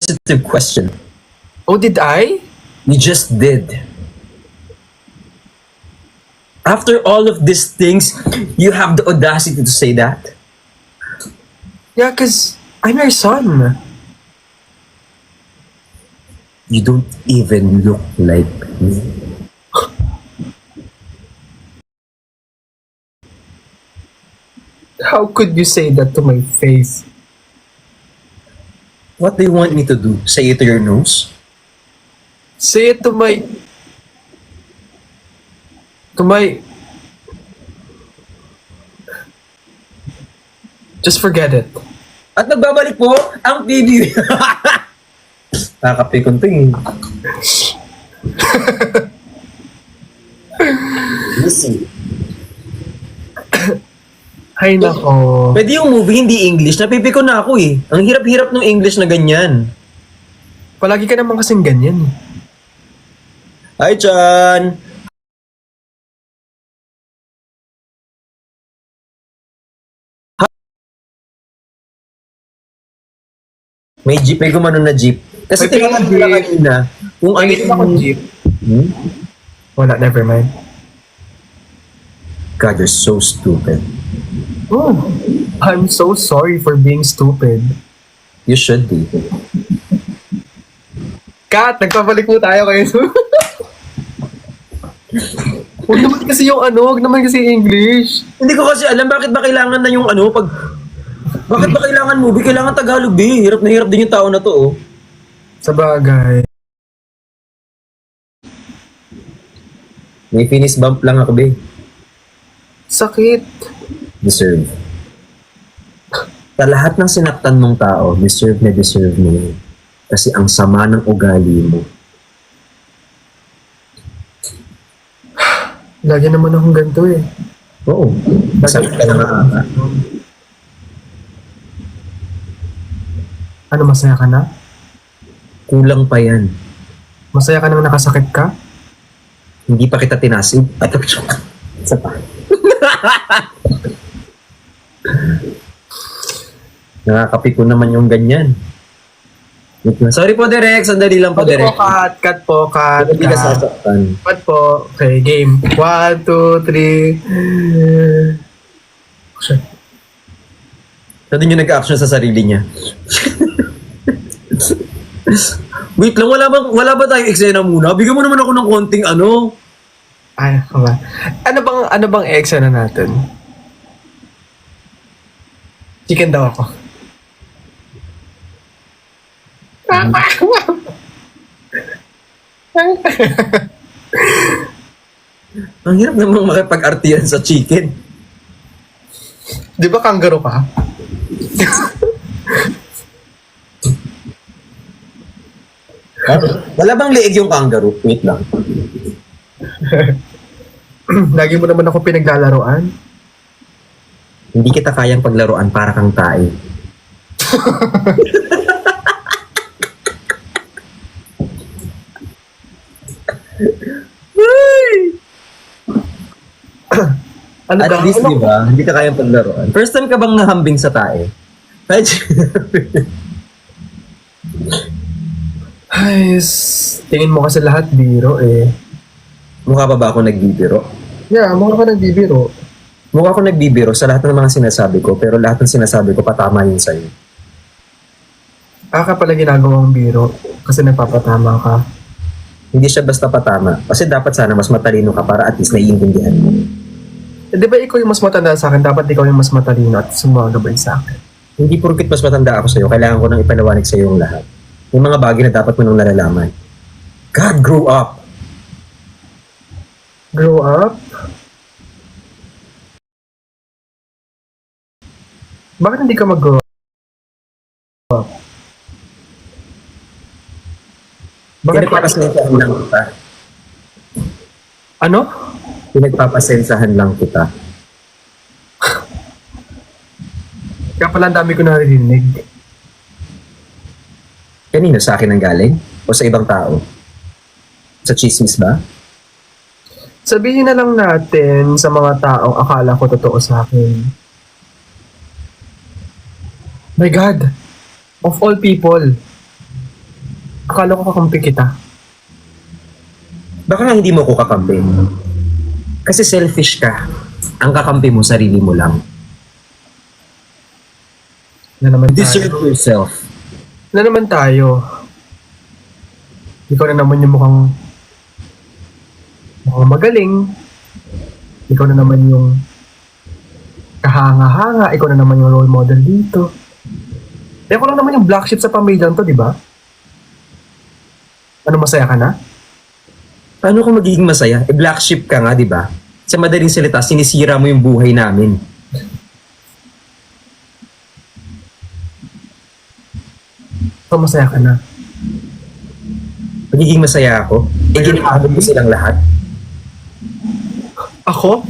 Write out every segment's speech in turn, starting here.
sensitive question. Oh, did I? You just did. After all of these things, you have the audacity to say that? Yeah, cause I'm your son. You don't even look like me. How could you say that to my face? What do you want me to do? Say it to your nose? Say it to my... To my... Just forget it. At nagbabalik po ang TV. Nakakapikon to eh. Listen. Ay, nako. Pwede yung movie hindi English. Napipikon na ako eh. Ang hirap-hirap ng English na ganyan. Palagi ka naman kasing ganyan. Hi, Chan! May jeep, may gumano na jeep. Kasi May tinanong jeep. nila kanina kung ano Nakita ko jeep. Hmm? Wala, never mind. God, you're so stupid. Oh, I'm so sorry for being stupid. You should be. Kat, nagpabalik mo tayo kayo. Huwag naman kasi yung ano, huwag naman kasi English. Hindi ko kasi alam bakit ba kailangan na yung ano, bakit ba kailangan movie? Kailangan Tagalog, B. Hirap na hirap din yung tao na to, oh. Sa bagay. May finish bump lang ako, B. Sakit. Deserve. Sa lahat ng sinaktan mong tao, deserve mo yun. Kasi ang sama ng ugali mo. Lagi naman akong ganito eh. Oo. Sakit ka na nga. Ano, masaya ka na? Kulang pa yan. Masaya ka nang nakasakit ka? Hindi pa kita tinasig. At isa pa. Nakakapiko naman yung ganyan. Wait lang. Sorry po, Derek. Sandali lang po, Cut po, Derek. cut po, cut. Hindi ka sasaktan. Cut po. Okay, game. 1, 2, 3. Shit. So, din yung nag-action sa sarili niya. Wait lang, wala ba tayong eksena muna? Bigyan mo naman ako ng konting ano. Ay, ba? Ano bang eksena na natin? Chicken daw ako. Ang hirap namang makipag-artiyan sa chicken. Di ba kangaroo ka? Wala bang leeg yung kangaroo? Wait lang. Lagi mo naman ako pinaglalaroan. Hindi kita kayang paglaruan para kang tae. Ano At ka? least, Ano? di ba, hindi ka kayang paglaruan. First time ka bang nahambing sa tae? Ay, tingin mo kasi lahat biro eh. Mukha pa ba ako nagbibiro? Yeah, mukha ka nagbibiro. Mukha ako nagbibiro sa lahat ng mga sinasabi ko, pero lahat ng sinasabi ko patama yun sa'yo. Ka pala ginagawang biro kasi nagpapatama ka. Hindi siya basta patama. Kasi dapat sana mas matalino ka para at least naiintindihan mo. Eh, di ba ikaw yung mas matanda sa akin? Dapat ikaw yung mas matalino at sumagabay sa akin. Hindi porkit mas matanda ako sa'yo, kailangan ko nang ipaliwanag sa'yo yung lahat. Yung mga bagay na dapat mo nang nalalaman. God, grow up! Grow up? Bakit hindi ka mag-grow up? Bakit Pinagpapasensahan lang kita. Ano? Pinagpapasensahan lang kita. Kaya pala ang dami ko naririnig. Kanino, sa akin ang galing? O sa ibang tao? Sa chismis ba? Sabihin na lang natin sa mga taong akala ko totoo sa akin. My God! Of all people, Akala ko kakampi kita. Baka nga hindi mo ko kakampi. Kasi selfish ka. Ang kakampi mo, sarili mo lang. Na naman Deserve tayo. yourself. Na naman tayo. Ikaw na naman yung mukhang magaling. Ikaw na naman yung kahanga-hanga. Ikaw na naman yung role model dito. Eh, ako lang naman yung black sheep sa pamilyang to, di ba? Ano, masaya ka na? Paano ka magiging masaya? Eh, black sheep ka nga, di ba? Sa madaling salita, sinisira mo yung buhay namin. So, masaya ka na. Magiging masaya ako? Eh, ginahagod mo silang lahat? Ako?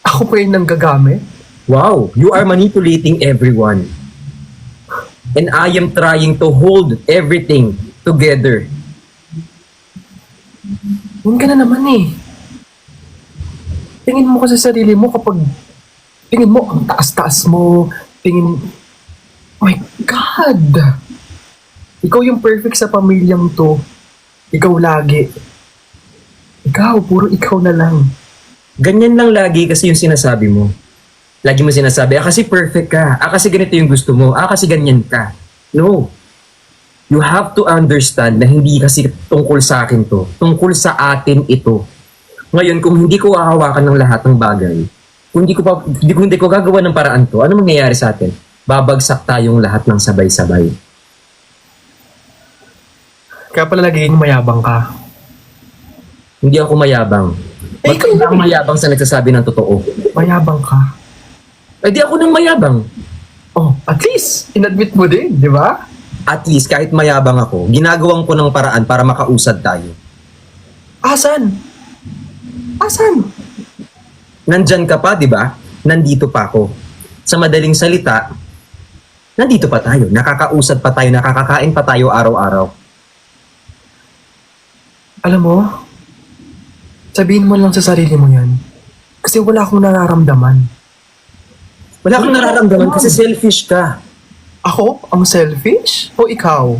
Ako pa yung nanggagamit? Wow, you are manipulating everyone. And I am trying to hold everything together. Yun ka na naman eh. Tingin mo kasi sa sarili mo kapag tingin mo ang taas-taas mo, tingin, my God! Ikaw yung perfect sa pamilyang to. Ikaw lagi. Ikaw, puro ikaw na lang. Ganyan lang lagi kasi yung sinasabi mo. Lagi mo sinasabi, kasi perfect ka. Kasi ganito yung gusto mo. Kasi ganyan ka. No. You have to understand na hindi kasi tungkol sa akin to. Tungkol sa atin ito. Ngayon, kung hindi ko hahawakan ng lahat ng bagay, kung hindi ko gagawa ng paraan to, ano mangyayari sa atin? Babagsak tayong lahat ng sabay-sabay. Kaya pala nagiging mayabang ka. Hindi ako mayabang. Eh, ikaw Ba't yun. ang mayabang sa nagsasabi ng totoo? Mayabang ka. Eh di ako nang mayabang. Oh, at least, inadmit mo din, di ba? At least kahit mayabang ako, ginagawang ko ng paraan para makausad tayo. Asan? Asan? Nandyan ka pa, di ba? Nandito pa ako. Sa madaling salita, nandito pa tayo. Nakakausad pa tayo, nakakakain pa tayo araw-araw. Alam mo, sabihin mo lang sa sarili mo yan. Kasi wala akong nararamdaman. Wala akong nararamdaman kasi selfish ka. Ako? Ang selfish? O ikaw?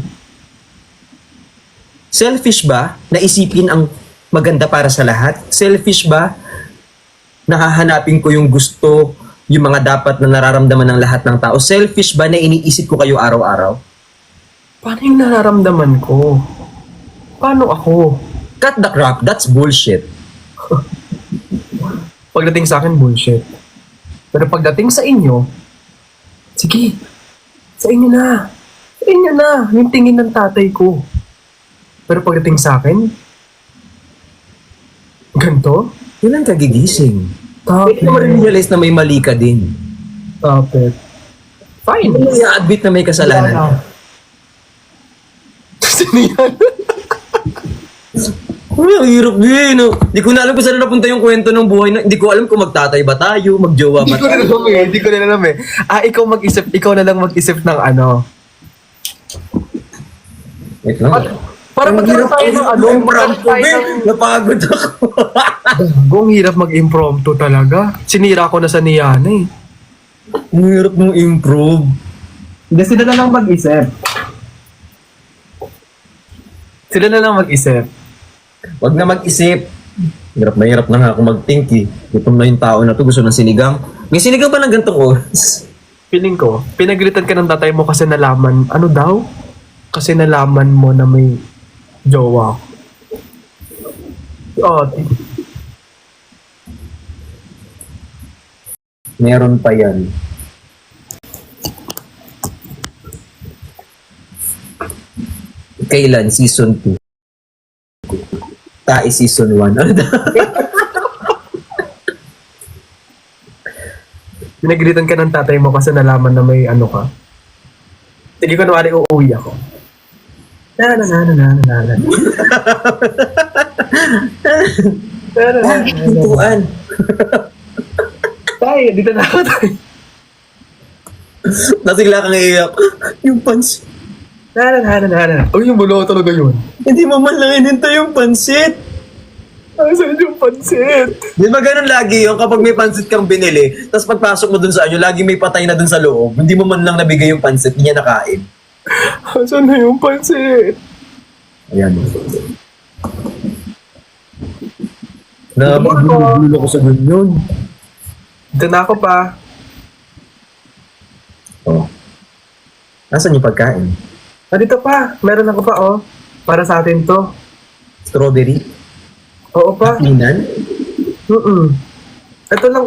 Selfish ba na isipin ang maganda para sa lahat? Selfish ba na hahanapin ko yung gusto, yung mga dapat na nararamdaman ng lahat ng tao? Selfish ba na iniisip ko kayo araw-araw? Paano yung nararamdaman ko? Paano ako? Cut the crap, that's bullshit. Pagdating sa akin, bullshit. Pero pagdating sa inyo, sige, sa inyo na. Sa inyo na, yung tingin ng tatay ko. Pero pagdating sa akin, ganito? Yun ang kagigising. Stop Hindi mo rin realize na may mali ka din. Stop it. Fine. Hindi mo i-admit na may kasalanan ka. Sino yan? Uy, ang hirap din. No? Di ko na alam kung saan napunta yung kwento ng buhay. Hindi ko alam kung magtatay ba tayo, magjowa ba tayo. Hindi ko na alam eh. Ikaw mag-isip, ikaw na lang mag-isip ng ano. Wait lang. Para magkaroon tayo ng ano, magkaroon tayo ng... Napagod ako. Gong hirap mag-impromptu talaga. Sinira ko na sa Niana eh. Ang hirap mong improve. Hindi, sila na lang mag-isip. Sila na lang mag-isip. Wag na mag-isip. Hirap na nga ako mag-think eh. Gutom na yung tao na to, gusto ng sinigang. May sinigang pa ng gantong oras. Feeling ko, pinagalitan ka ng tatay mo kasi nalaman, ano daw? Kasi nalaman mo na may jowa. Oh, Meron pa yan. Kailan? Season 2. Tae Season 1. Ano daw? pinagalitan ka ng tatay mo kasi nalaman na may ano ka. Sige, kunwari uuwi ako. Na. Pintuan. Tay, dito na ako, tay. Nasigla kang iiyak. Yung pansit. Na. Uy, yung bulo talaga yun. Hindi mo man lang ininta yung pansit. Saan yung pansit? Di ba ganun lagi yung kapag may pansit kang binili, tapos pagpasok mo dun sa anyo, lagi may patay na dun sa loob. Hindi mo man lang nabigay yung pansit, hindi niya nakain. Asan na yung pansit? Ayan. Nababulol ako sa ganyan. Dito na ako pa. Oh. Nasaan yung pagkain? Dito pa. Meron ako pa, oh. Para sa atin to. Strawberry? Oo pa. Pinan? Ito lang